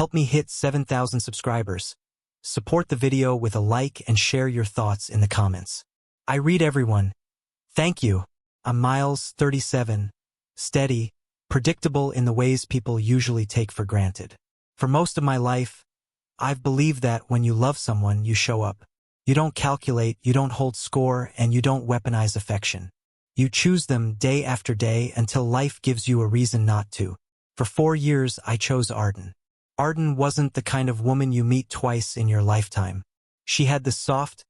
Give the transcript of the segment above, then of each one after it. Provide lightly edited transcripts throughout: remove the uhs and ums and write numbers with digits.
Help me hit 7,000 subscribers. Support the video with a like and share your thoughts in the comments. I read everyone. Thank you. I'm Miles, 37, steady, predictable in the ways people usually take for granted. For most of my life, I've believed that when you love someone, you show up. You don't calculate, you don't hold score, and you don't weaponize affection. You choose them day after day until life gives you a reason not to. For 4 years, I chose Arden. Arden wasn't the kind of woman you meet twice in your lifetime. She had the soft,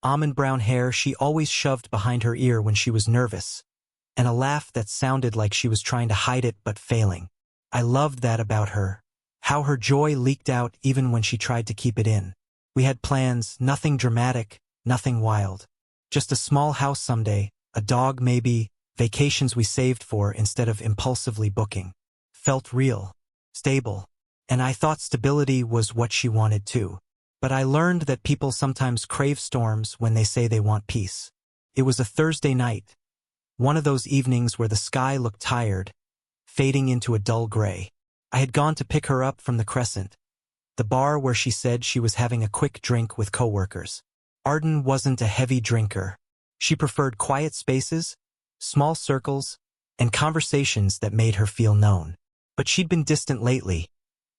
almond brown hair she always shoved behind her ear when she was nervous, and a laugh that sounded like she was trying to hide it but failing. I loved that about her, how her joy leaked out even when she tried to keep it in. We had plans, nothing dramatic, nothing wild. Just a small house someday, a dog maybe, vacations we saved for instead of impulsively booking. Felt real, stable, and I thought stability was what she wanted too. But I learned that people sometimes crave storms when they say they want peace. It was a Thursday night, one of those evenings where the sky looked tired, fading into a dull gray. I had gone to pick her up from the Crescent, the bar where she said she was having a quick drink with coworkers. Arden wasn't a heavy drinker. She preferred quiet spaces, small circles, and conversations that made her feel known. But she'd been distant lately,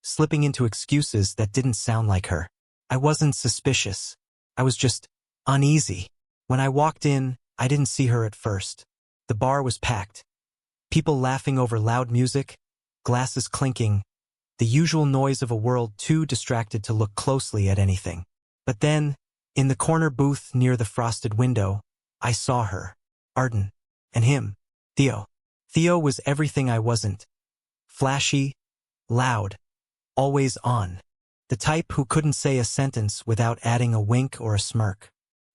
slipping into excuses that didn't sound like her. I wasn't suspicious. I was just uneasy. When I walked in, I didn't see her at first. The bar was packed. People laughing over loud music, glasses clinking, the usual noise of a world too distracted to look closely at anything. But then, in the corner booth near the frosted window, I saw her, Arden, and him, Theo. Theo was everything I wasn't. Flashy, loud, always on. The type who couldn't say a sentence without adding a wink or a smirk.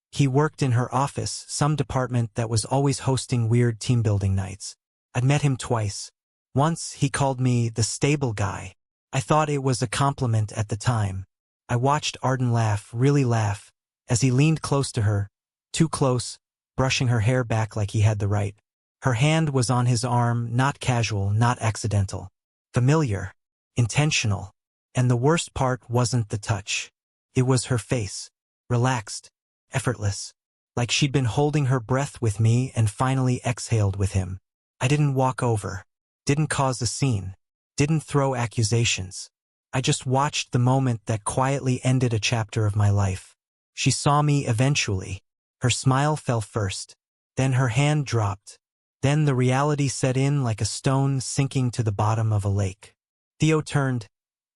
He worked in her office, some department that was always hosting weird team-building nights. I'd met him twice. Once, he called me the stable guy. I thought it was a compliment at the time. I watched Arden laugh, really laugh, as he leaned close to her, too close, brushing her hair back like he had the right. Her hand was on his arm, not casual, not accidental. Familiar, intentional. And the worst part wasn't the touch. It was her face. Relaxed, effortless. Like she'd been holding her breath with me and finally exhaled with him. I didn't walk over. Didn't cause a scene. Didn't throw accusations. I just watched the moment that quietly ended a chapter of my life. She saw me eventually. Her smile fell first. Then her hand dropped. Then the reality set in like a stone sinking to the bottom of a lake. Theo turned,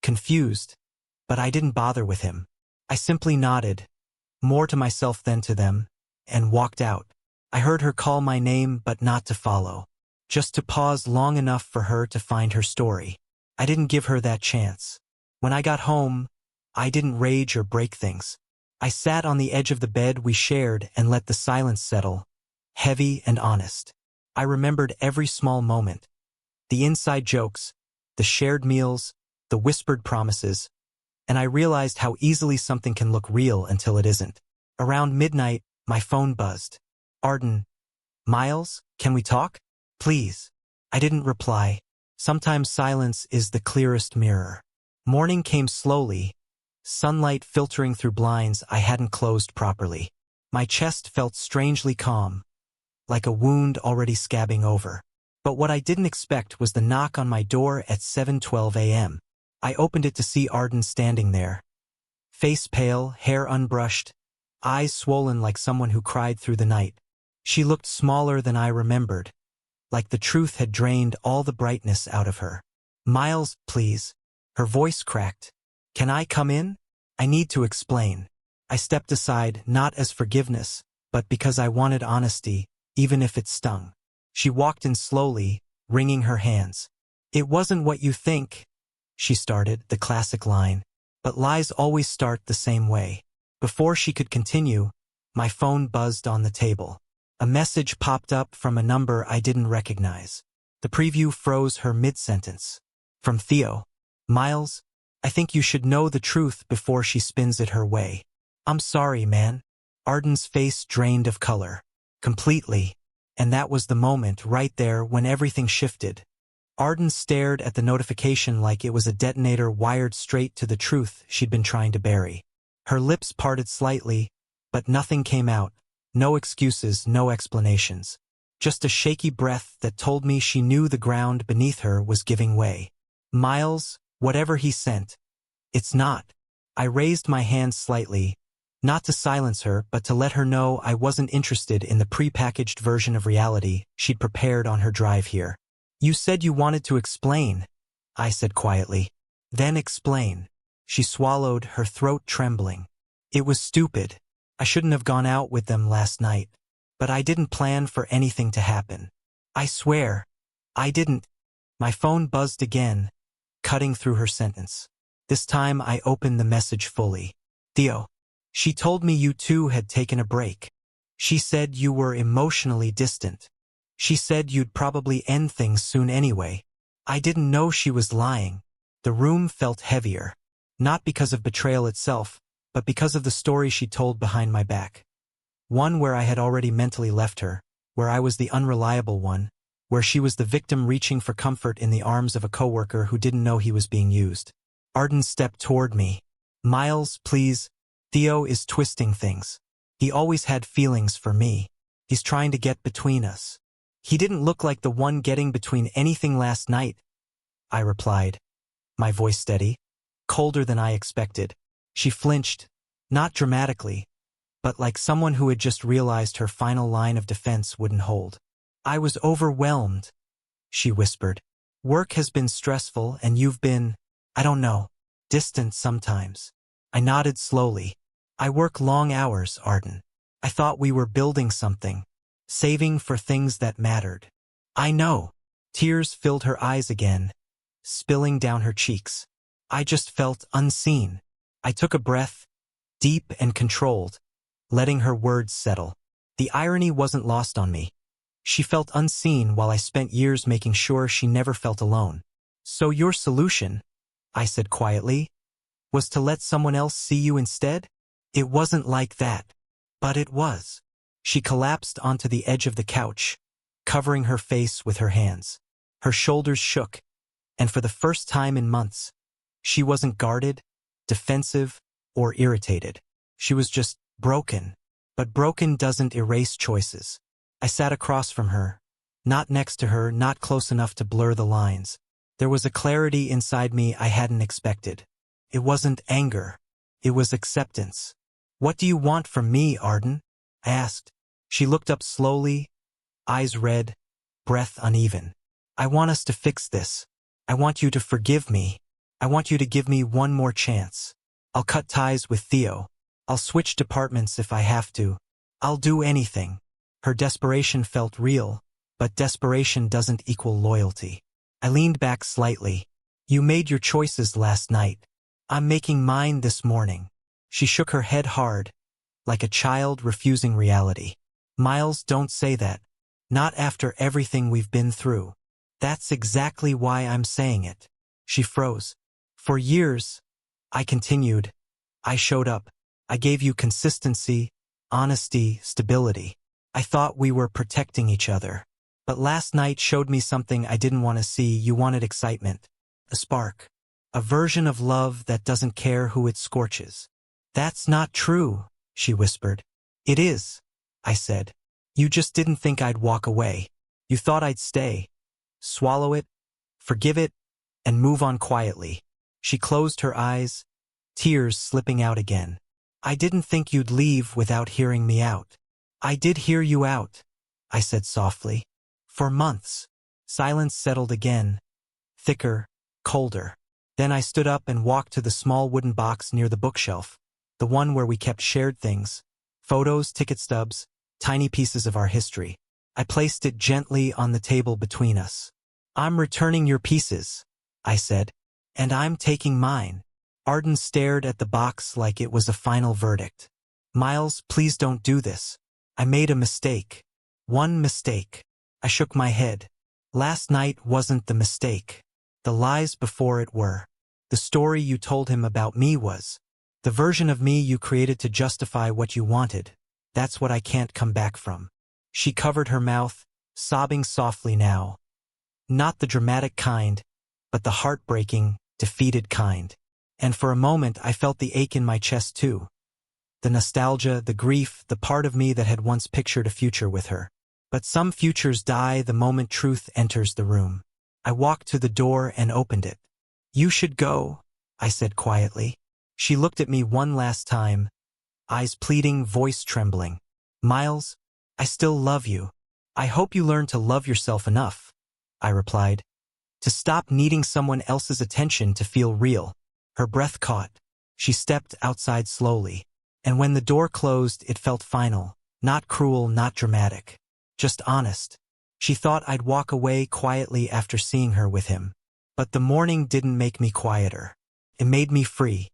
confused, but I didn't bother with him. I simply nodded, more to myself than to them, and walked out. I heard her call my name, but not to follow. Just to pause long enough for her to find her story. I didn't give her that chance. When I got home, I didn't rage or break things. I sat on the edge of the bed we shared and let the silence settle, heavy and honest. I remembered every small moment. The inside jokes, the shared meals, the whispered promises, and I realized how easily something can look real until it isn't. Around midnight, my phone buzzed. Arden. Miles, can we talk? Please. I didn't reply. Sometimes silence is the clearest mirror. Morning came slowly, sunlight filtering through blinds I hadn't closed properly. My chest felt strangely calm, like a wound already scabbing over. But what I didn't expect was the knock on my door at 7:12 a.m. I opened it to see Arden standing there. Face pale, hair unbrushed, eyes swollen like someone who cried through the night. She looked smaller than I remembered, like the truth had drained all the brightness out of her. Miles, please. Her voice cracked. Can I come in? I need to explain. I stepped aside, not as forgiveness, but because I wanted honesty, even if it stung. She walked in slowly, wringing her hands. It wasn't what you think, she started, the classic line. But lies always start the same way. Before she could continue, my phone buzzed on the table. A message popped up from a number I didn't recognize. The preview froze her mid-sentence. From Theo. Miles, I think you should know the truth before she spins it her way. I'm sorry, man. Arden's face drained of color. Completely. And that was the moment right there when everything shifted. Arden stared at the notification like it was a detonator wired straight to the truth she'd been trying to bury. Her lips parted slightly, but nothing came out. No excuses, no explanations. Just a shaky breath that told me she knew the ground beneath her was giving way. Miles, whatever he sent. It's not. I raised my hand slightly, not to silence her, but to let her know I wasn't interested in the prepackaged version of reality she'd prepared on her drive here. You said you wanted to explain, I said quietly. Then explain. She swallowed, her throat trembling. It was stupid. I shouldn't have gone out with them last night. But I didn't plan for anything to happen. I swear. I didn't. My phone buzzed again, cutting through her sentence. This time I opened the message fully. Theo. She told me you two had taken a break. She said you were emotionally distant. She said you'd probably end things soon anyway. I didn't know she was lying. The room felt heavier. Not because of betrayal itself, but because of the story she told behind my back. One where I had already mentally left her, where I was the unreliable one, where she was the victim reaching for comfort in the arms of a coworker who didn't know he was being used. Arden stepped toward me. Miles, please. Theo is twisting things. He always had feelings for me. He's trying to get between us. He didn't look like the one getting between anything last night, I replied, my voice steady, colder than I expected. She flinched, not dramatically, but like someone who had just realized her final line of defense wouldn't hold. I was overwhelmed, she whispered. Work has been stressful and you've been, I don't know, distant sometimes. I nodded slowly. I work long hours, Arden. I thought we were building something, saving for things that mattered. I know. Tears filled her eyes again, spilling down her cheeks. I just felt unseen. I took a breath, deep and controlled, letting her words settle. The irony wasn't lost on me. She felt unseen while I spent years making sure she never felt alone. So your solution, I said quietly, was to let someone else see you instead? It wasn't like that. But it was. She collapsed onto the edge of the couch, covering her face with her hands. Her shoulders shook, and for the first time in months, she wasn't guarded, defensive, or irritated. She was just broken. But broken doesn't erase choices. I sat across from her, not next to her, not close enough to blur the lines. There was a clarity inside me I hadn't expected. It wasn't anger. It was acceptance. What do you want from me, Arden? I asked. She looked up slowly, eyes red, breath uneven. I want us to fix this. I want you to forgive me. I want you to give me one more chance. I'll cut ties with Theo. I'll switch departments if I have to. I'll do anything. Her desperation felt real, but desperation doesn't equal loyalty. I leaned back slightly. You made your choices last night. I'm making mine this morning. She shook her head hard, like a child refusing reality. Miles, don't say that. Not after everything we've been through. That's exactly why I'm saying it. She froze. For years, I continued. I showed up. I gave you consistency, honesty, stability. I thought we were protecting each other. But last night showed me something I didn't want to see. You wanted excitement. A spark. A version of love that doesn't care who it scorches. That's not true, she whispered. It is, I said. You just didn't think I'd walk away. You thought I'd stay. Swallow it, forgive it, and move on quietly. She closed her eyes, tears slipping out again. I didn't think you'd leave without hearing me out. I did hear you out, I said softly. For months. Silence settled again, thicker, colder. Then I stood up and walked to the small wooden box near the bookshelf, the one where we kept shared things, photos, ticket stubs, tiny pieces of our history. I placed it gently on the table between us. I'm returning your pieces, I said, and I'm taking mine. Arden stared at the box like it was a final verdict. Miles, please don't do this. I made a mistake. One mistake. I shook my head. Last night wasn't the mistake. The lies before it were. The story you told him about me was. The version of me you created to justify what you wanted. That's what I can't come back from. She covered her mouth, sobbing softly now. Not the dramatic kind, but the heartbreaking, defeated kind. And for a moment I felt the ache in my chest too. The nostalgia, the grief, the part of me that had once pictured a future with her. But some futures die the moment truth enters the room. I walked to the door and opened it. "You should go," I said quietly. She looked at me one last time, eyes pleading, voice trembling. "Miles, I still love you. I hope you learn to love yourself enough," I replied. "To stop needing someone else's attention to feel real." Her breath caught. She stepped outside slowly. And when the door closed, it felt final. Not cruel, not dramatic. Just honest. She thought I'd walk away quietly after seeing her with him. But the morning didn't make me quieter. It made me free.